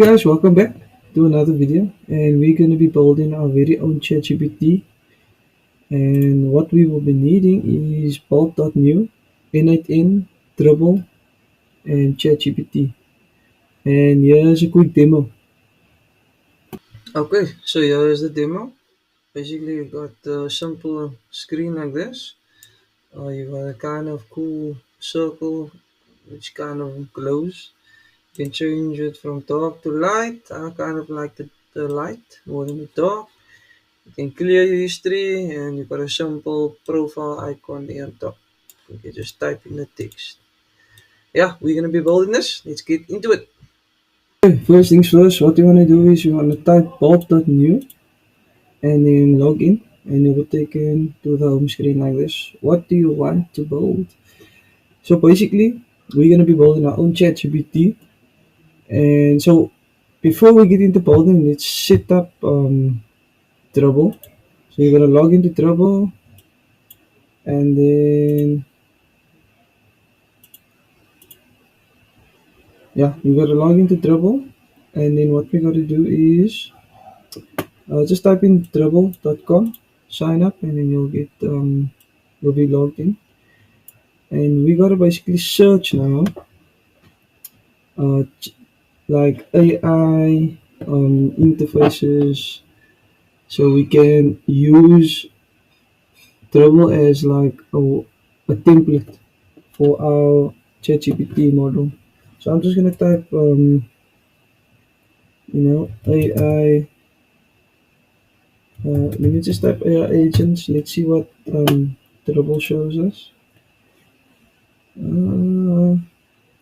Guys, welcome back to another video, and we're going to be building our very own ChatGPT. And what we will be needing is Bolt.new, N8N, Dribble, and ChatGPT. And here's a quick demo. Okay, so here is the demo. Basically, you got a simple screen like this. You got a kind of cool circle which kind of glows. You can change it from dark to light. I kind of like the light more than the dark. You can clear your history and you got a simple profile icon there on top. You can just type in the text. Yeah, we're gonna be building this. Let's get into it. Okay, first things first, what you wanna do is you wanna type Bolt.new and then log in and you will take in to the home screen like this. What do you want to build? So basically we're gonna be building our own ChatGPT, and so before we get into building, let's set up Trouble. So you're gonna log into Trouble and then yeah, you gotta log into Trouble, and then what we gotta do is just type in trouble.com, sign up, and then you'll be logged in, and we gotta basically search now, uh, like AI interfaces, so we can use Trouble as like a template for our ChatGPT model. So I'm just gonna type AI. Let me just type AI agents. Let's see what Trouble shows us.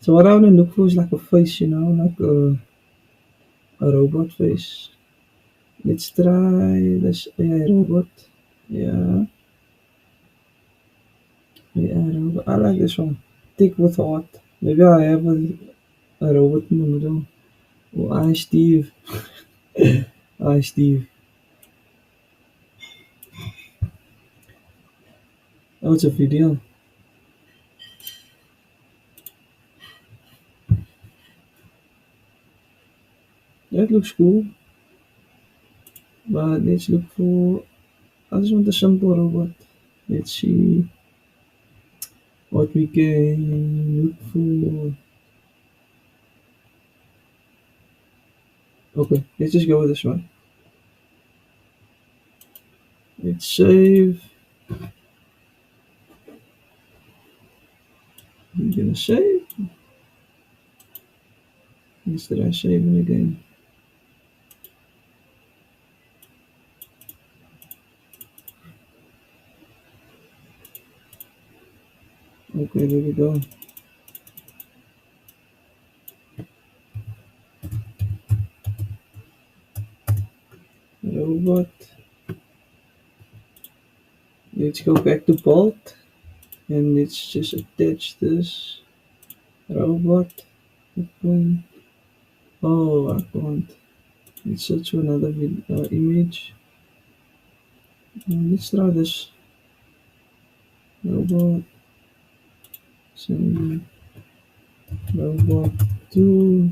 So what I want to look for is like a face, like a robot face. Let's try this AI robot. Yeah, AI robot. I like this one. Thick with heart. Maybe I have a robot in the middle. Oh, hi Steve. Hi Steve. Oh, it's a video. That looks cool. But let's look for. I just want a simple robot. Let's see what we can look for. Okay, let's just go with this one. Let's save. I'm gonna save. Instead of saving again. Okay, there we go. Robot. Let's go back to Bolt and let's just attach this robot. Open. Oh, I can't. Let's search for another image. Let's try this robot. Send robot 2.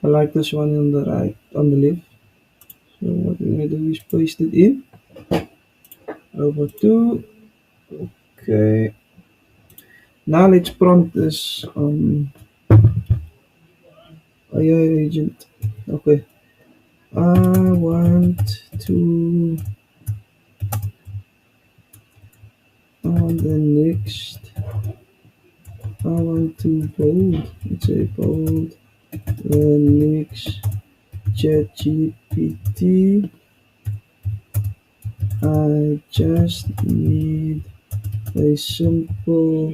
I like this one on the right, on the left. So what we're gonna do is paste it in. Robot 2. Okay. Now let's prompt this AI agent. Okay. I want to on the next. I want to bold. Let's say bold the next ChatGPT. I just need a simple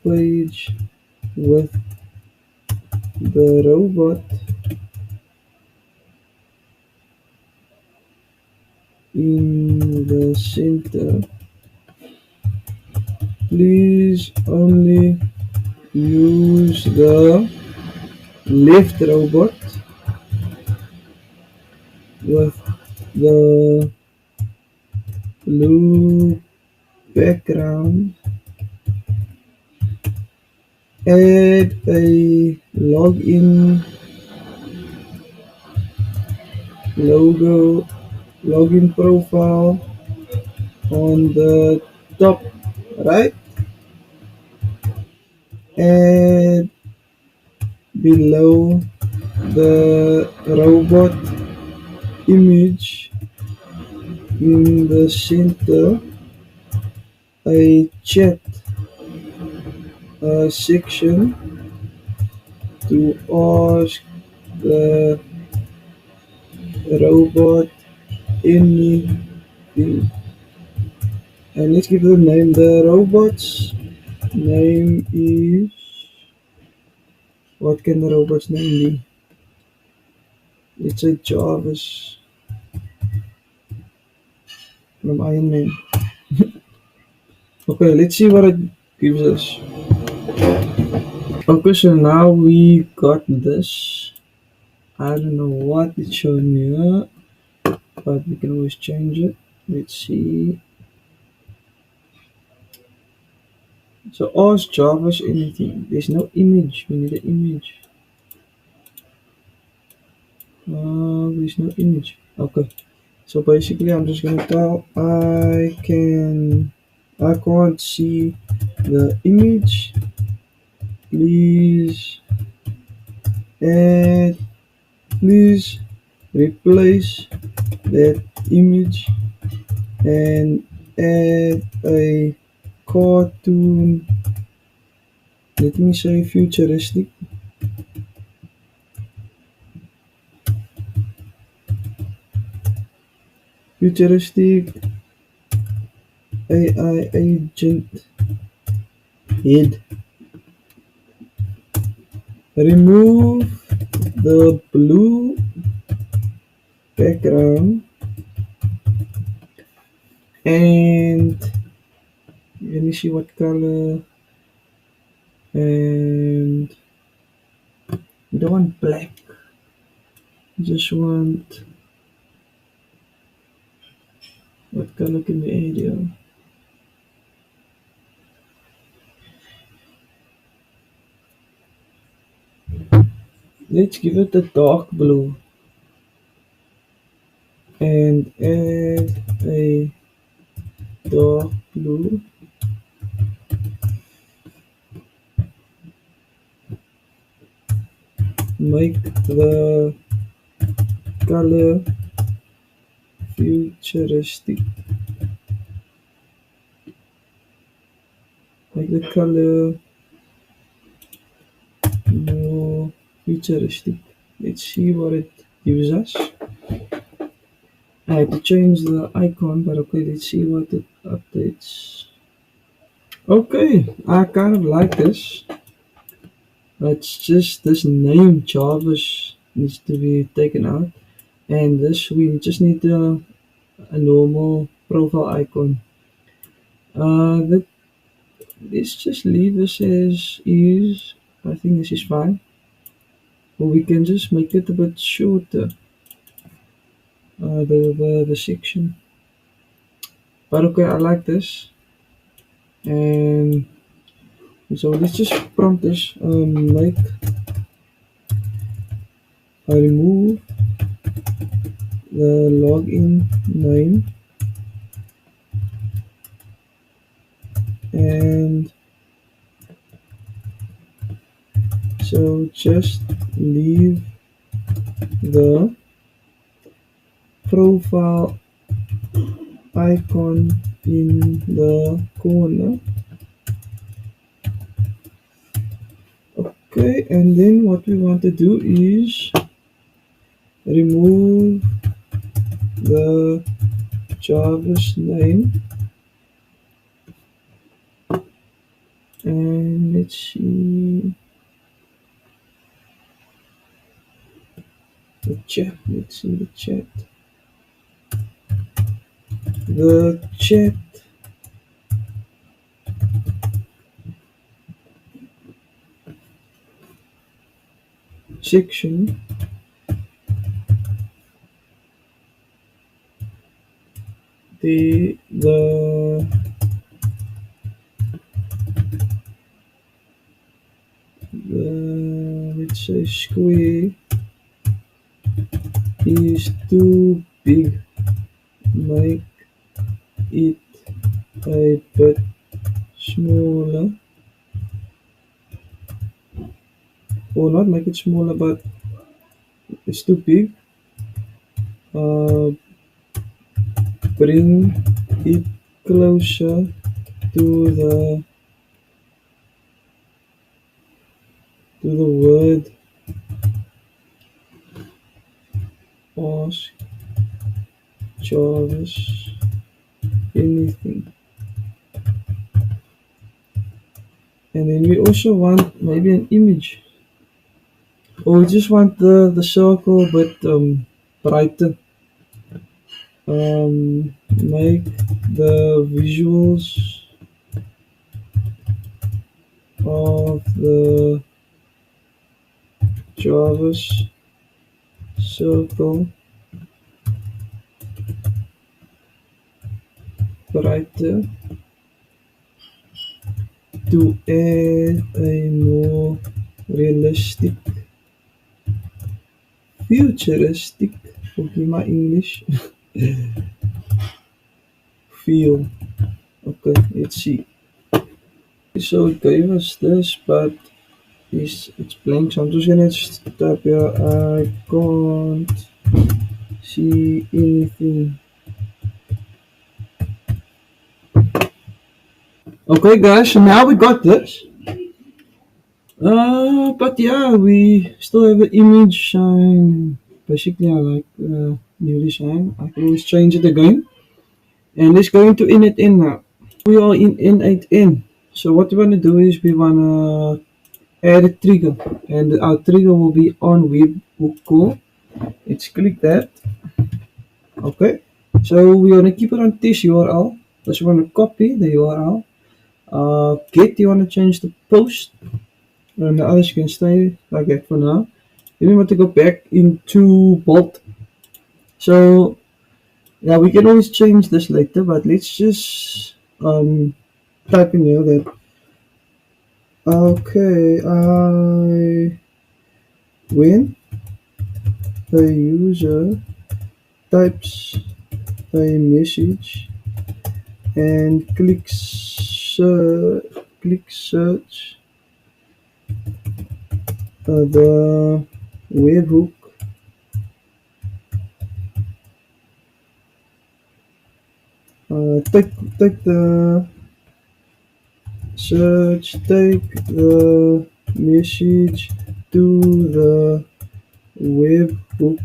page with the robot in the center. Please only use the left robot with the blue background Add a login logo, login profile on the top right. Add below the robot image in the center a chat section to ask the robot anything. And let's give it a name. The robot's name is. What can the robot's name be? It's a Jarvis from Iron Man. Okay, let's see what it gives us. Okay, so now we got this. I don't know what it's showing me here, but we can always change it. Let's see. So ask Jarvis anything. There's no image. We need an image. There's no image. Okay. So basically, I'm just gonna tell I can't see the image. Please add. Please replace that image and add a cartoon. Let me say futuristic AI agent head. Remove the blue background and let me see what color, and we don't want black, we just want, what color can we add here? Let's give it a dark blue and add a dark blue. Make the color futuristic. Make the color more futuristic. Let's see what it gives us. I had to change the icon, but okay, let's see what it updates. Okay, I kind of like this. It's just this name Jarvis needs to be taken out, and this we just need a normal profile icon. That let's just leave this as is. I think this is fine. Or we can just make it a bit shorter. The section. But okay, I like this. And so let's just prompt this. Make remove the login name and so just leave the profile icon in the corner. Okay, and then what we want to do is remove the Jarvis name and let's see the chat. Let's see the chat. The chat section the let's say square is too big, make it a bit smaller, or not make it smaller, but it's too big. Uh, bring it closer to the word ask Jarvis anything. And then we also want maybe an image. Or we just want the circle but brighter. Make the visuals of the Jarvis circle brighter to add a more realistic, futuristic, forgive my English, feel. Okay, let's see. So it gave us this, but it's blank. So I'm just gonna type here. I can't see anything. Okay, guys. So now we got this. But yeah, we still have an image shine. Basically, I like new design. I can always change it again. And let's go into N8N now. We are in N8N. So what we want to do is we want to add a trigger, and our trigger will be on webhook core. Let's click that. Okay. So we want to keep it on this URL. Just want to copy the URL. Get, you want to change the post, and the others can stay like that for now. Then we want to go back into Bolt. So yeah, we can always change this later, but let's just type in here that okay, when a user types a message and click search, the webhook take the search, take the message to the webhook,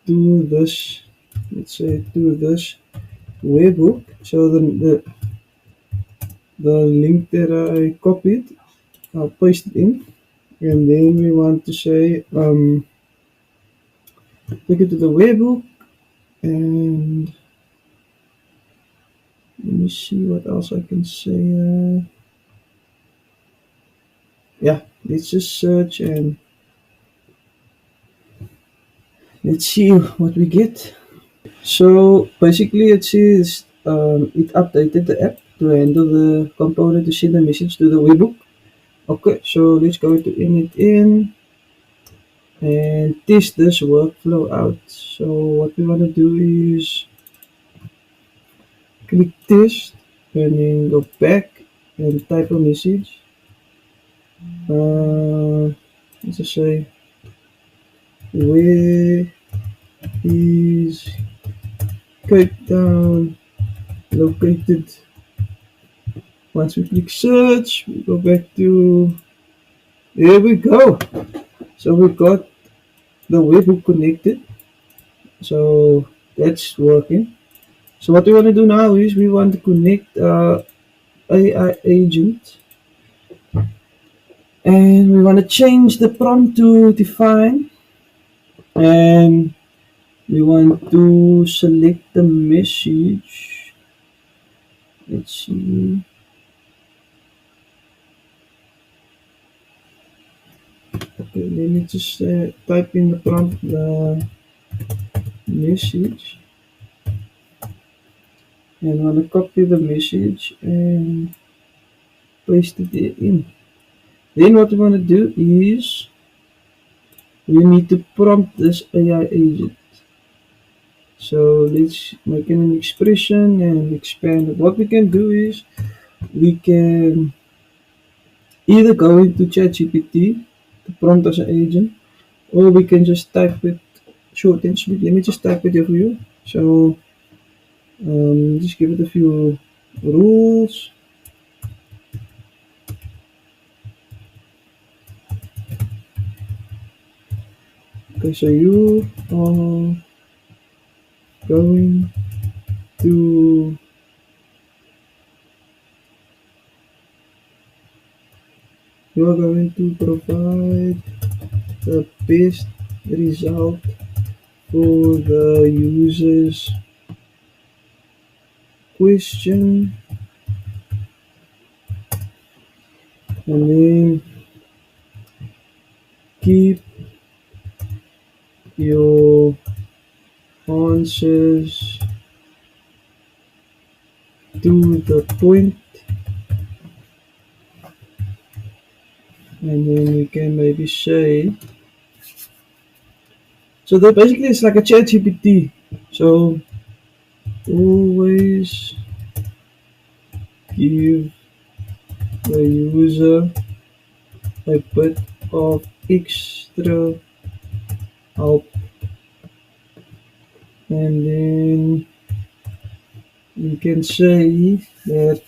to this, let's say to this webhook. So the link that I copied, I'll paste it in, and then we want to say take it to the webhook, and let me see what else I can say. Yeah, let's just search and let's see what we get. So basically, it says it updated the app to handle the component to send a message to the webhook. Okay, so let's go to N8N and test this workflow out. So what we want to do is click test and then go back and type a message. Let's just say, where is Cape Town located? Once we click search, we go back to, there we go. So we got the webhook connected. So that's working. So what we want to do now is we want to connect AI agent, and we want to change the prompt to define, and we want to select the message. Let's see. Okay, let me just type in the prompt, the message, and I want to copy the message and paste it in. Then what we want to do is we need to prompt this AI agent. So let's make an expression and expand it. What we can do is we can either go into ChatGPT to prompt as an agent, or we can just type it short and sweet. Let me just type it here for you. So just give it a few rules. Okay, so you are going to provide the best result for the user's question, and then keep your answers to the point, and then you can maybe say, so that basically it's like a chat GPT. So always give the user a bit of extra help, and then you can say that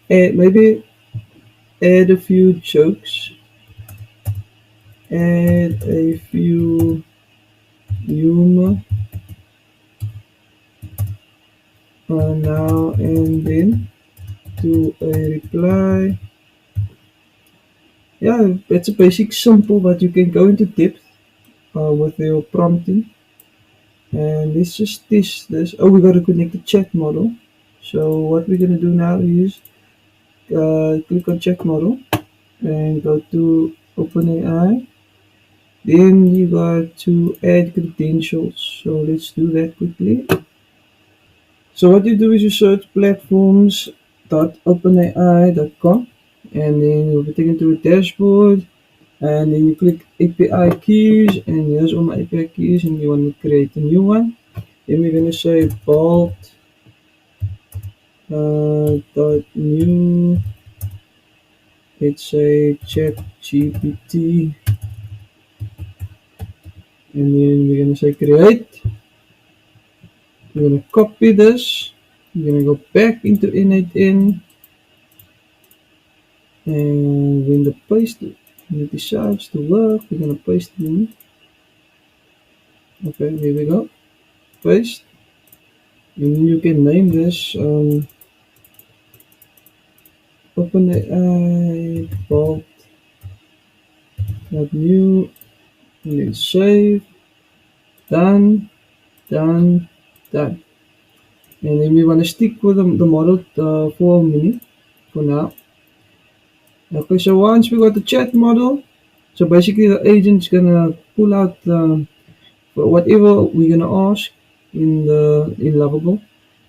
maybe add a few jokes, add a few humor now and then to a reply. Yeah, it's a basic simple, but you can go into depth with your prompting. And let's just test this. Oh, we got to connect the chat model. So what we're gonna do now is click on chat model and go to OpenAI. Then you got to add credentials. So let's do that quickly. So what you do is you search platforms.openai.com, and then you'll be taken to a dashboard, and then you click API keys, and here's all my API keys, and you want to create a new one. Then we're going to say Bolt.new. Let's say ChatGPT, and then we're going to say create. We're going to copy this. We're going to go back into N8N, and when the paste when it decides to work, we're going to paste it in. Okay, here we go. Paste. And then you can name this OpenAI Bolt.new, and then save. Done, done, done. And then we want to stick with the model for a minute for now. Okay, so once we got the chat model, so basically the agent's gonna pull out whatever we're gonna ask in Lovable.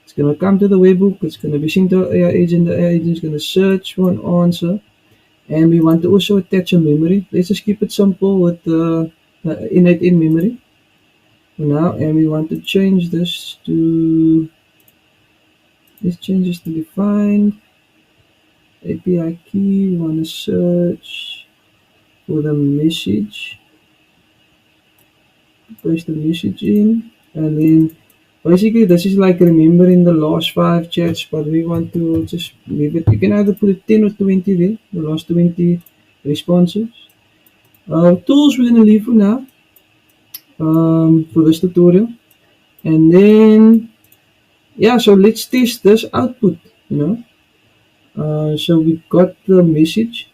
It's gonna come to the webhook. It's gonna be sent to the AI agent. The AI agent's gonna search for an answer, and we want to also attach a memory. Let's just keep it simple with the N8N memory for now, and we want to change this to defined API key. We want to search for the message, paste the message in, and then basically this is like remembering the last 5 chats, but we want to just leave it. You can either put it 10 or 20 there, the last 20 responses. Tools we're going to leave for now for this tutorial, and then yeah, so let's test this output, you know. So we got the message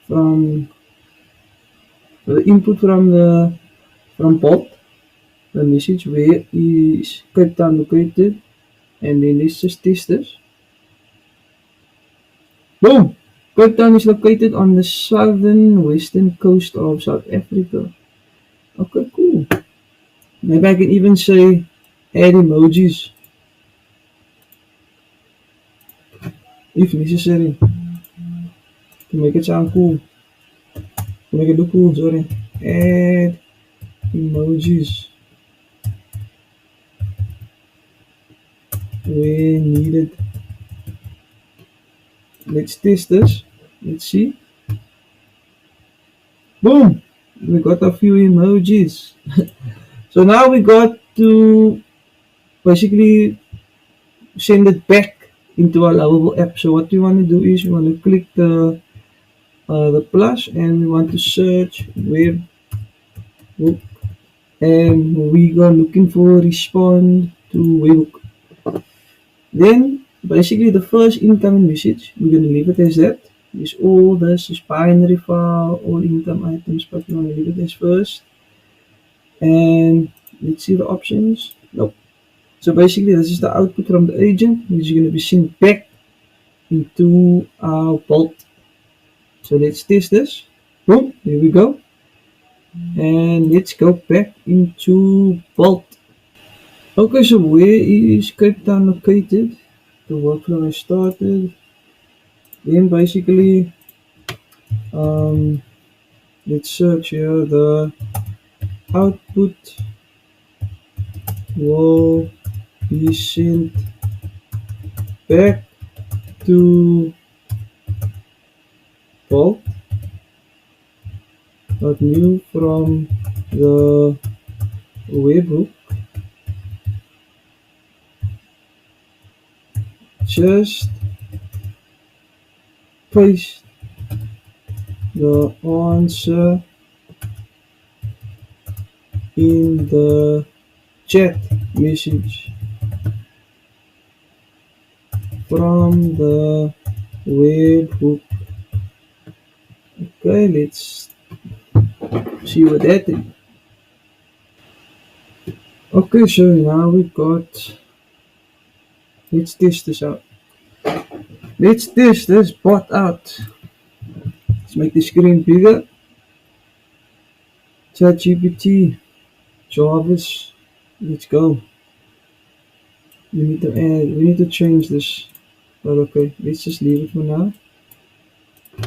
from the input from Bolt, the message where is Cape Town located, and then let's just test this. Boom! Cape Town is located on the southern western coast of South Africa. Okay, cool. Maybe I can even say add emojis. if necessary, to make it sound cool, to make it look cool. Sorry, add emojis when needed. Let's test this. Let's see. Boom! We got a few emojis. So now we got to basically send it back into our lovable app. So what we want to do is we want to click the plus and we want to search web hook, and we go looking for respond to webhook. Then basically the first incoming message we're gonna leave it as that. Is all this is binary file, all income items, but we want to leave it as first. And let's see the options. Nope. So basically this is the output from the agent, which is going to be sent back into our Bolt. So let's test this. Boom, here we go. And let's go back into Bolt. Okay, so where is Cape Town located? The workflow has started. Then basically, um, let's search here. The output will be sent back to Bolt.new from the webhook. Just paste the answer in the chat message from the webhook. Okay, let's see what that is. Okay, so now we got. Let's test this out. Let's test this bot out. Let's make the screen bigger. ChatGPT, Jarvis. Let's go. We need to change this. But okay, let's just leave it for now.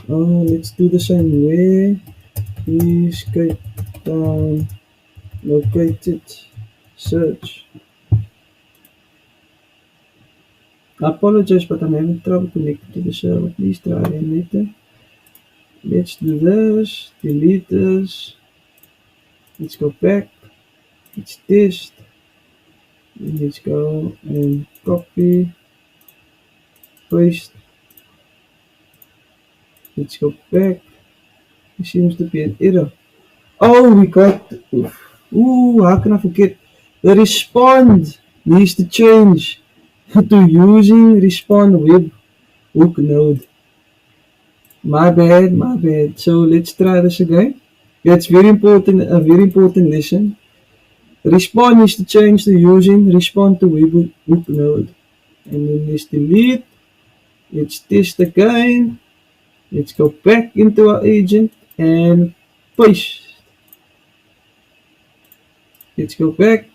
Let's do the same way. Is Cape Town located? Search. I apologize, but I'm having trouble connecting to the server. Please try again later. Let's do this. Delete this. Let's go back. Let's test. Let's go and copy. Paste. Let's go back. There seems to be an error. Oh, we got. Ooh, how can I forget? The respond needs to change to using respond web hook node. My bad, my bad. So let's try this again. Yeah, it's very important, a very important lesson. Respond needs to change to using respond to web hook node. And then let's delete. Let's test again. Let's go back into our agent and paste. Let's go back.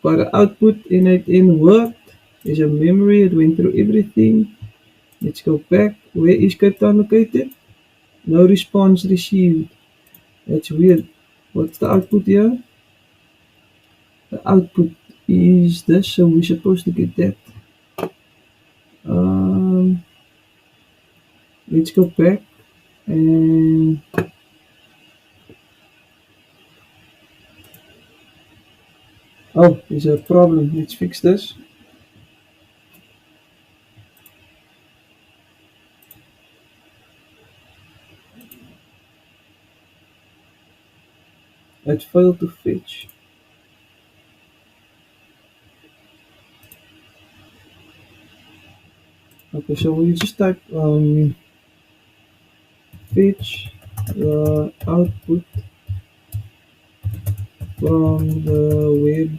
Got the output N8N worked. There's a memory, it went through everything. Let's go back. Where is Cape Town located? No response received. That's weird. What's the output here? The output is this, so we're supposed to get that. Let's go back and oh, there's a problem. Let's fix this. It failed to fetch. Okay, so we just type fetch the output from the web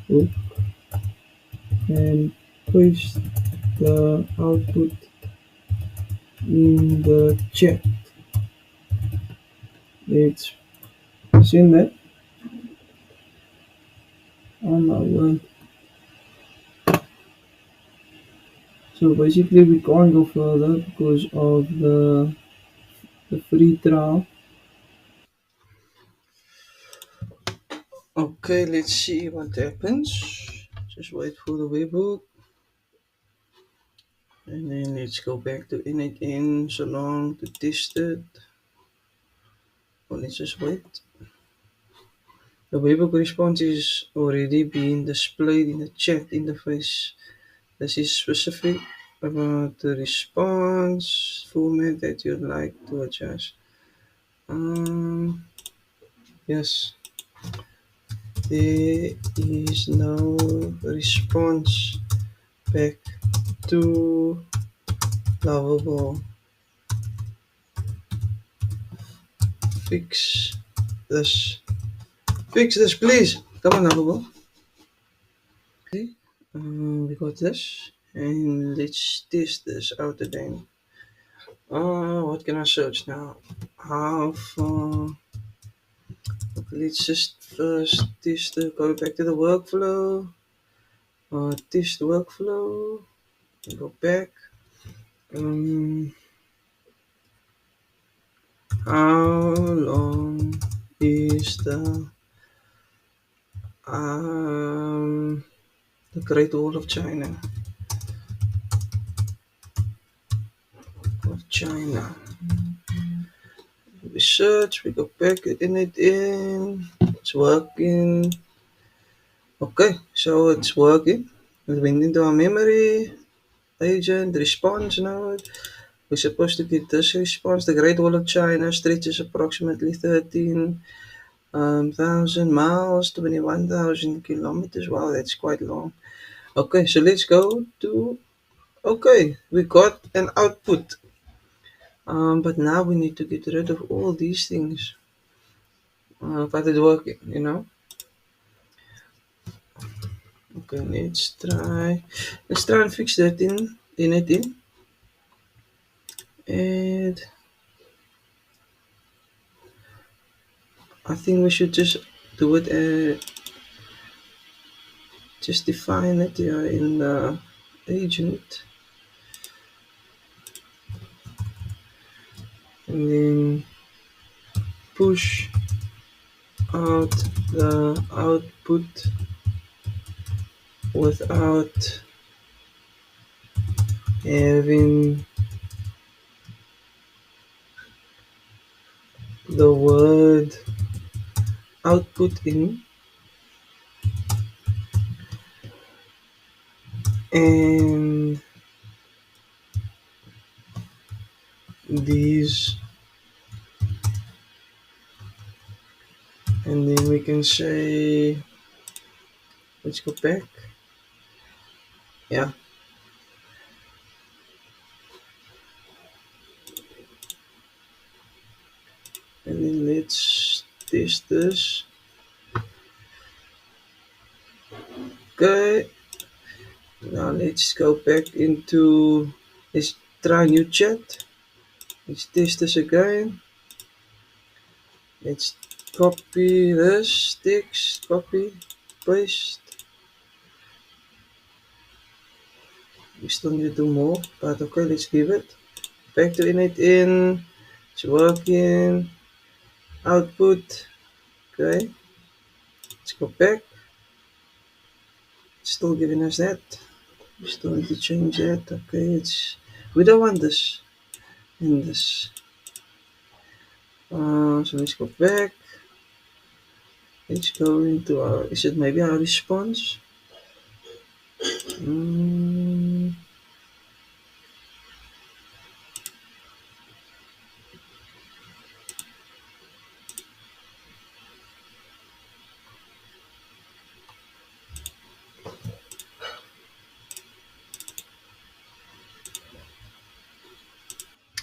hook and paste the output in the chat. Let's send that. Oh my word. So basically we can't go further because of the free trial. Okay, let's see what happens. Just wait for the webhook. And then let's go back to N8N so long to test it. Or let's just wait. The webhook response is already being displayed in the chat interface. This is specific about the response format that you'd like to adjust. Yes, there is no response back to lovable. Fix this. Fix this, please. Come on, lovable. Okay, we got this. And let's test this out again. What can I search now? How far? Okay, let's just first test go back to the workflow. Test workflow. Go back. Um, how long is um the Great Wall of China? Of China. We search. We go back in it in. It's working. Okay, so it's working. We went into our memory agent response node. We're supposed to get this response. The Great Wall of China stretches approximately 13,000 miles, 21,000 kilometers. Wow, that's quite long. Okay, so let's go to. Okay, we got an output. But now we need to get rid of all these things. But it's working, you know. Okay, let's try and fix that in it in. And I think we should just do it, just define it in the agent. And then push out the output without having the word output in. And these, and then we can say, let's go back. Yeah, and then let's test this. Okay, now let's go back into, let's try new chat. Let's test this again. Let's copy this text, copy, paste. We still need to do more, but okay, let's give it. Back to N8N. It's working. Output. Okay, let's go back. It's still giving us that. We still need to change that. Okay, we don't want this and this. So let's go back. Let's go into our. Is it maybe our response? Mm,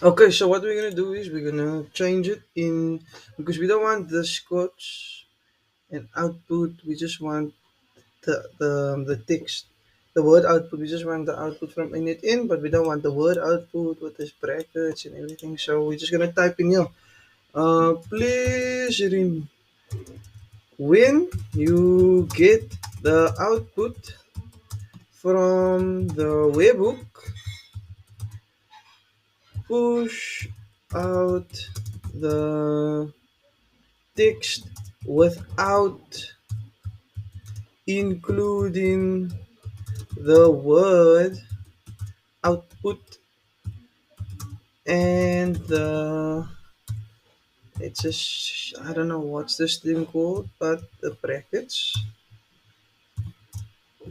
okay, so what we're gonna do is we're gonna change it in, because we don't want the scotch and output. We just want the text, the word output. We just want the output from init in, but we don't want the word output with this brackets and everything. So we're just gonna type in here. Please when you get the output, from the webhook, push out the text without including the word output and the it's just I don't know what's this thing called, but the brackets,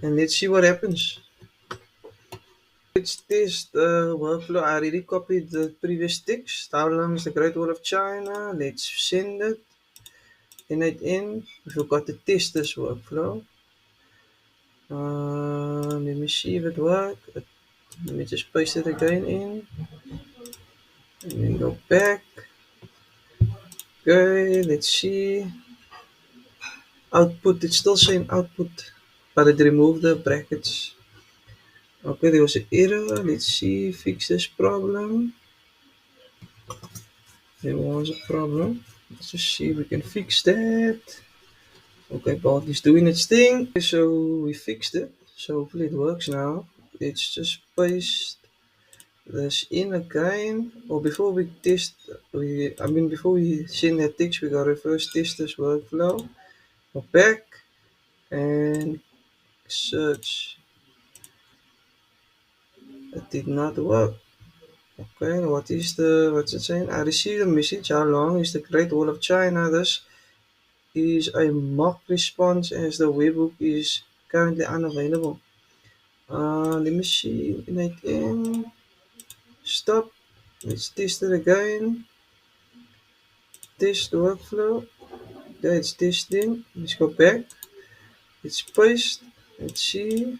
and let's see what happens. Let's test the workflow. I already copied the previous text. How long is the Great Wall of China? Let's send it. N8N. We forgot to test this workflow. Let me see if it works. Let me just paste it again in. And then go back. Okay, let's see. Output. It's still saying output, but it removed the brackets. Okay, there was an error. Let's see. Fix this problem. There was a problem. Let's just see if we can fix that. Okay, Bolt is doing its thing. Okay, so we fixed it. So hopefully it works now. Let's just paste this in again. Or before we test, before we send that text, we gotta first test this workflow. Go back and search. It did not work. Okay, what's it saying? I received a message. How long is the Great Wall of China? This is a mock response as the webhook is currently unavailable. Let me see. N8N. Stop. Let's test it again. Test the workflow. Okay, it's testing. Let's go back. Let's paste. Let's see.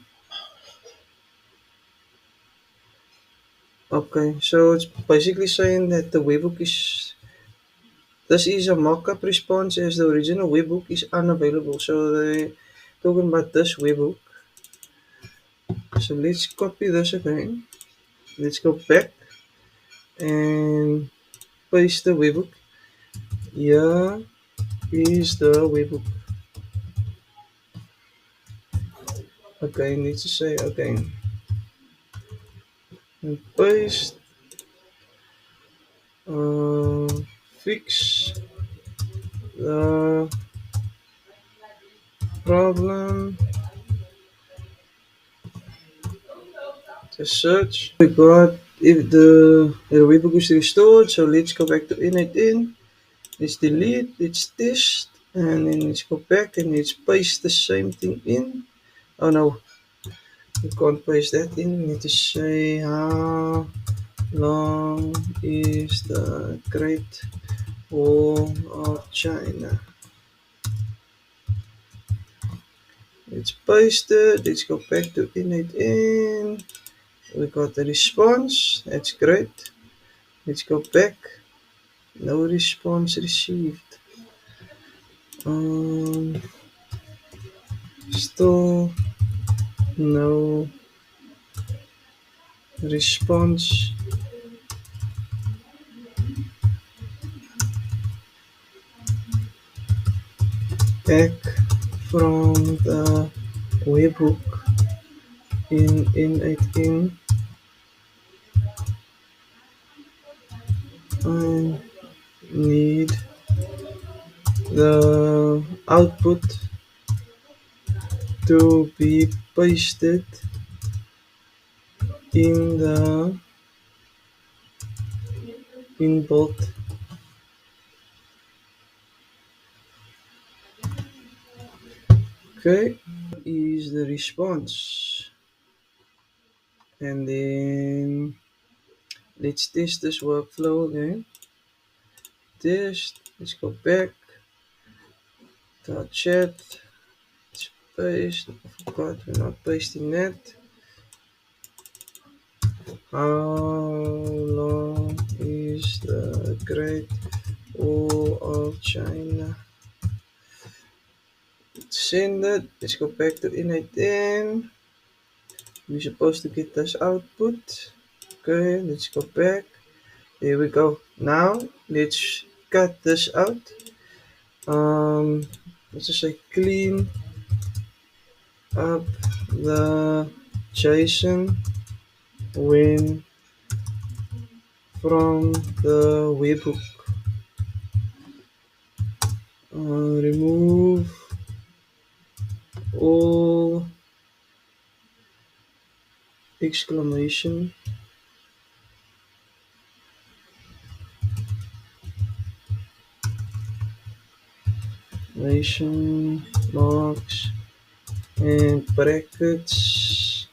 Okay, so it's basically saying that the webhook is. This is a mock-up response as the original webhook is unavailable. So they talking about this webhook. So let's copy this again. Let's go back and paste the webhook. Here is the webhook. Okay, need to say again. And paste. Fix the problem. Just search. We got if the webhook is restored. So let's go back to N8N. Let's delete. Let's test. And then let's go back and let's paste the same thing in. Oh no, we can't paste that in. We need to say how long is the Great Wall of China. Let's paste it. Let's go back to N8N. We got the response. That's great. Let's go back. No response received. Still no response. Back from the webhook in N8N. I need the output to be pasted in the in Bolt. Okay, is the response, and then let's test this workflow again. Test. Let's go back to our chat. Let's paste. I forgot we're not pasting that. How long is the Great Wall of China? Send it. Let's go back to N8N. We're supposed to get this output. Okay, let's go back. There we go. Now let's cut this out. Let's just say clean up the JSON when from the webhook. Remove all exclamation exclamation marks and brackets.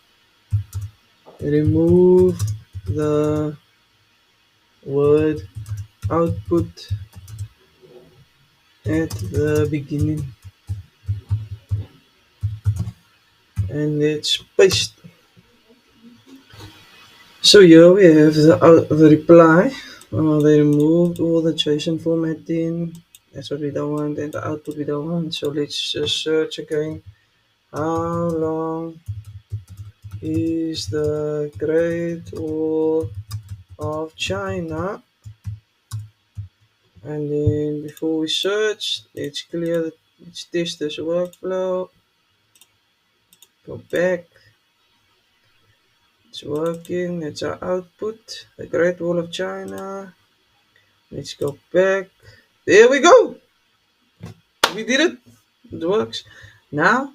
Remove the word output at the beginning and let's paste. So here we have the reply. They removed all the JSON formatting. That's what we don't want, and the output we don't want. So let's just search again. How long is the Great Wall of China? And then before we search, let's test this workflow. Go back. It's working. That's our output. The Great Wall of China. Let's go back. There we go. We did it. It works. Now,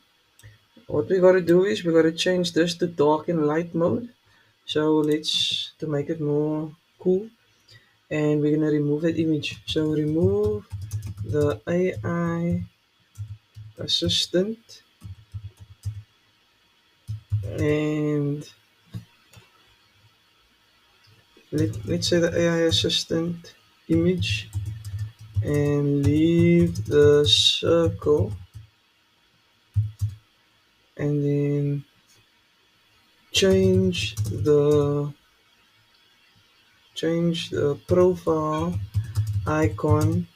what we gotta do is we gotta change this to dark and light mode. So let's to make it more cool. And we're gonna remove that image. So remove the AI assistant and let's say the AI assistant image and leave the circle and then change the profile icon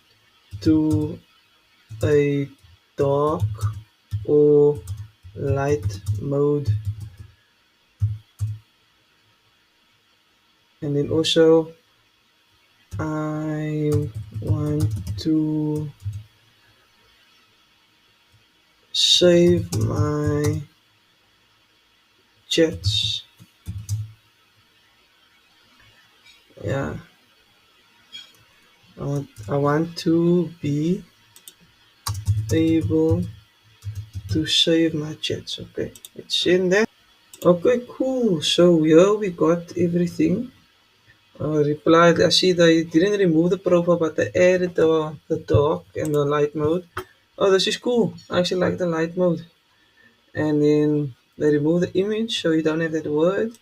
to a dark or light mode, and then also I want to save my chats. Yeah, I want to be able to save my chats. Okay, it's in there. Okay, cool. So here we got everything. Replied, I see they didn't remove the profile, but they added the dark and the light mode. Oh, this is cool. I actually like the light mode. And then they remove the image, so you don't have that word.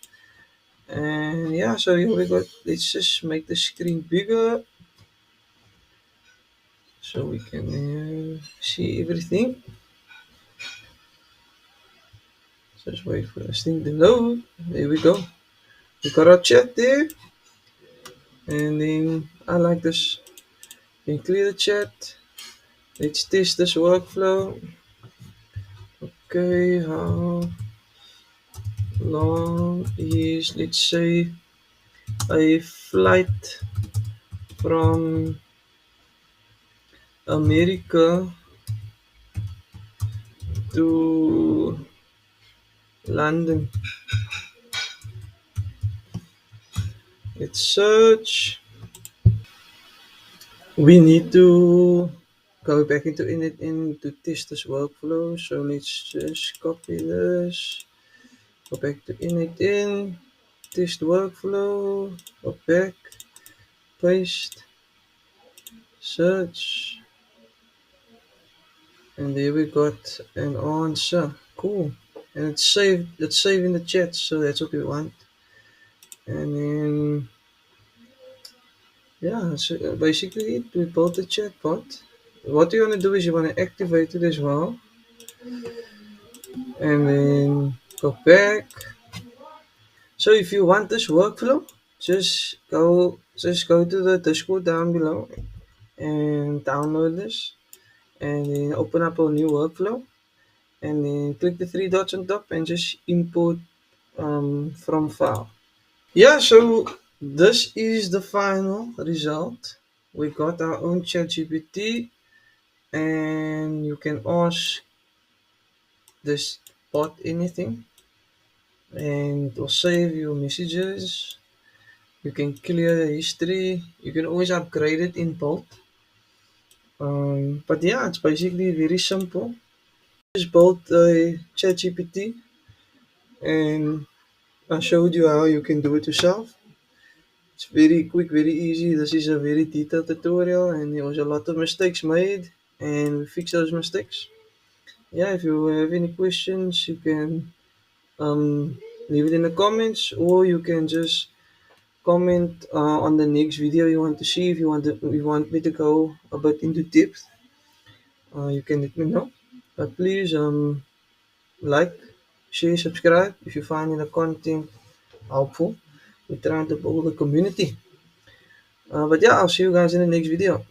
And yeah, so here we got. Let's just make the screen bigger so we can see everything. Just wait for this thing to load. There we go. We got our chat there. And then I like this. You can clear the chat. Let's test this workflow. Okay, how long is, let's say, a flight from America to London? Let's search. We need to go back into N8N to test this workflow. So let's just copy this. Go back to N8N, test workflow, go back, paste, search, and there we got an answer. Cool. And it's saved in the chat, so that's what we want. And then yeah, so basically we built the chatbot. What you want to do is you want to activate it as well, and then go back. So if you want this workflow, just go to the Discord down below and download this, and then open up a new workflow, and then click the three dots on top and just import from file. Yeah, so this is the final result. We got our own ChatGPT, and you can ask this bot anything. and it will save your messages. You can clear history. You can always upgrade it in Bolt. But yeah, it's basically very simple. Just built a ChatGPT, and I showed you how you can do it yourself. It's very quick, very easy. This is a very detailed tutorial, and there was a lot of mistakes made, and we fixed those mistakes. Yeah, if you have any questions, you can leave it in the comments, or you can just comment on the next video you want to see. If you want me to go a bit into depth, you can let me know. But please like, share, subscribe if you find the content helpful. We're trying to build a community. But yeah, I'll see you guys in the next video.